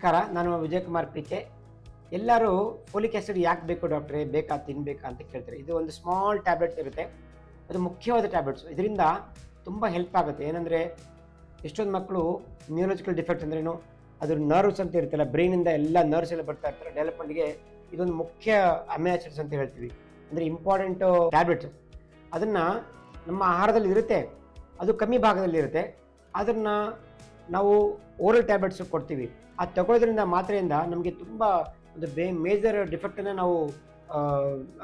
ನಮಸ್ಕಾರ, ನಾನು ವಿಜಯಕುಮಾರ್ PK. ಎಲ್ಲರೂ ಫೋಲಿಕ್ ಆಸಿಡ್ ಯಾಕೆ ಬೇಕು ಡಾಕ್ಟ್ರೇ, ತಿನ್ನಬೇಕಾ ಅಂತ ಕೇಳ್ತಾರೆ. ಇದು ಒಂದು ಸ್ಮಾಲ್ ಟ್ಯಾಬ್ಲೆಟ್ಸ್ ಇರುತ್ತೆ, ಅದು ಮುಖ್ಯವಾದ ಟ್ಯಾಬ್ಲೆಟ್ಸ್. ಇದರಿಂದ ತುಂಬ ಹೆಲ್ಪ್ ಆಗುತ್ತೆ. ಏನಂದರೆ ಎಷ್ಟೊಂದು ಮಕ್ಕಳು ನ್ಯೂರಾಲಜಿಕಲ್ ಡಿಫೆಕ್ಟ್ ಅಂದ್ರೇನು, ಅದ್ರ ನರ್ವ್ಸ್ ಅಂತ ಇರುತ್ತಲ್ಲ, ಬ್ರೈನಿಂದ ಎಲ್ಲ ನರ್ವ್ಸ್ ಎಲ್ಲ ಬರ್ತಾ ಇರ್ತಾರೆ ಡೆವಲಪ್ಮೆಂಟ್ಗೆ. ಇದೊಂದು ಮುಖ್ಯ ಅಮೈನೋ ಆಸಿಡ್ಸ್ ಅಂತ ಹೇಳ್ತೀವಿ, ಅಂದರೆ ಇಂಪಾರ್ಟೆಂಟ್ ಟ್ಯಾಬ್ಲೆಟ್ಸ್. ಅದನ್ನು ನಮ್ಮ ಆಹಾರದಲ್ಲಿ ಇರುತ್ತೆ, ಅದು ಕಮ್ಮಿ ಭಾಗದಲ್ಲಿ ಇರುತ್ತೆ. ಅದನ್ನು ನಾವು ಓರಲ್ ಟ್ಯಾಬ್ಲೆಟ್ಸ್ ಕೊಡ್ತೀವಿ. ಅದು ತಗೊಳ್ಳೋದ್ರಿಂದ ಮಾತ್ರೆಯಿಂದ ನಮಗೆ ತುಂಬ ಒಂದು ಮೇಜರ್ ಡಿಫೆಕ್ಟನ್ನು ನಾವು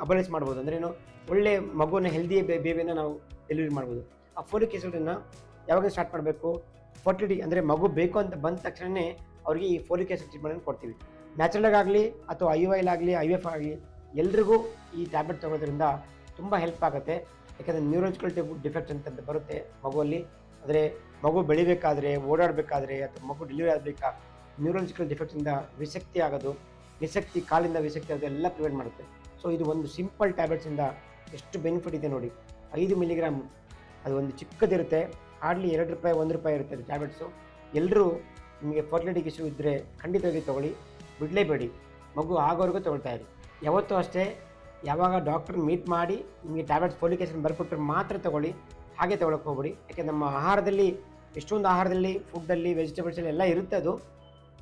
ಅಬಲೈಸ್ ಮಾಡ್ಬೋದು. ಅಂದ್ರೇನು, ಒಳ್ಳೆ ಮಗುನ ಹೆಲ್ದಿ ಬೇಬಿಯನ್ನು ನಾವು ಡೆಲಿವರಿ ಮಾಡ್ಬೋದು. ಆ ಫೋಲಿಕ್ ಆಸಿಡನ್ನು ಯಾವಾಗ ಸ್ಟಾರ್ಟ್ ಮಾಡಬೇಕು, ಫರ್ಟಿಲಿಟಿ ಅಂದರೆ ಮಗು ಬೇಕು ಅಂತ ಬಂದ ತಕ್ಷಣವೇ ಅವ್ರಿಗೆ ಈ ಫೋಲಿಕ್ ಆಸಿಡ್ ಟ್ರೀಟ್ಮೆಂಟನ್ನು ಕೊಡ್ತೀವಿ. ನ್ಯಾಚುರಲ್ ಆಗಲಿ ಅಥವಾ IUI ಆಗಲಿ IVF ಆಗಲಿ ಎಲ್ರಿಗೂ ಈ ಟ್ಯಾಬ್ಲೆಟ್ ತಗೊಳ್ಳೋದ್ರಿಂದ ತುಂಬ ಹೆಲ್ಪ್ ಆಗುತ್ತೆ. ಯಾಕೆಂದರೆ ನ್ಯೂರಾಲಜಿಕಲ್ ಡಿಫೆಕ್ಟ್ ಅಂತ ಬರುತ್ತೆ ಮಗುವಲ್ಲಿ. ಅಂದರೆ ಮಗು ಬೆಳಿಬೇಕಾದ್ರೆ, ಓಡಾಡಬೇಕಾದ್ರೆ ಅಥವಾ ಮಗು ಡೆಲಿವರಿ ಆಗಬೇಕಾ, ನ್ಯೂರಾಲಜಿಕಲ್ ಡಿಫೆಕ್ಟಿಂದ ವಿಸಕ್ತಿ ಆಗೋದು, ಕಾಲಿಂದ ವಿಸಕ್ತಿ ಆಗೋದು ಎಲ್ಲ ಪ್ರಿವೆಂಟ್ ಮಾಡುತ್ತೆ. ಸೊ ಇದು ಒಂದು ಸಿಂಪಲ್ ಟ್ಯಾಬ್ಲೆಟ್ಸಿಂದ ಎಷ್ಟು ಬೆನಿಫಿಟ್ ಇದೆ ನೋಡಿ. 5 ಮಿಲಿಗ್ರಾಮ್, ಅದು ಒಂದು ಚಿಕ್ಕದಿರುತ್ತೆ, ಹಾರ್ಡ್ಲಿ ₹2 ₹1 ಇರುತ್ತೆ ಅದು ಟ್ಯಾಬ್ಲೆಟ್ಸು. ಎಲ್ಲರೂ ನಿಮಗೆ ಫರ್ಟಿಲಿಟಿ ಇಶ್ಯೂ ಇದ್ದರೆ ಖಂಡಿತವಾಗಿ ತೊಗೊಳ್ಳಿ, ಬಿಡಲೇಬೇಡಿ. ಮಗು ಆಗೋವರೆಗೂ ತೊಗೊಳ್ತಾ ಇರಿ. ಯಾವತ್ತೂ ಅಷ್ಟೇ, ಯಾವಾಗ ಡಾಕ್ಟ್ರ್ ಮೀಟ್ ಮಾಡಿ ನಿಮಗೆ ಟ್ಯಾಬ್ಲೆಟ್ಸ್ ಫೋಲಿಕ್ ಆಸಿಡ್ ಬರ್ಕೊಟ್ರೆ ಮಾತ್ರ ತೊಗೊಳ್ಳಿ, ಹಾಗೆ ತೊಗೊಳಕ್ಕೆ ಹೋಗ್ಬೇಡಿ. ಯಾಕೆ ನಮ್ಮ ಆಹಾರದಲ್ಲಿ ಎಷ್ಟೊಂದು ಆಹಾರದಲ್ಲಿ, ಫುಡ್ಡಲ್ಲಿ, ವೆಜಿಟೇಬಲ್ಸಲ್ಲಿ ಎಲ್ಲ ಇರುತ್ತೆ ಅದು.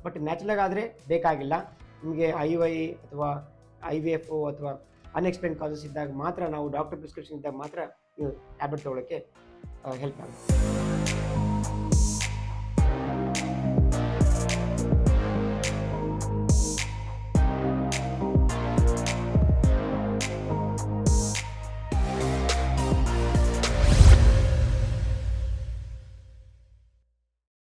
ಬಟ್ ನ್ಯಾಚುರಲ್ ಆದರೆ ಬೇಕಾಗಿಲ್ಲ. ನಿಮಗೆ IUI ಅಥವಾ IVF ಅಥವಾ ಅನ್ಎಕ್ಸ್ಪ್ಲೇನ್ ಕಾಸಸ್ ಇದ್ದಾಗ ಮಾತ್ರ, ನಾವು ಡಾಕ್ಟರ್ ಪ್ರಿಸ್ಕ್ರಿಪ್ಷನ್ ಇದ್ದಾಗ ಮಾತ್ರ ನೀವು ಟ್ಯಾಬ್ಲೆಟ್ ತೊಗೊಳ್ಳೋಕ್ಕೆ ಹೆಲ್ಪ್ ಆಗುತ್ತೆ.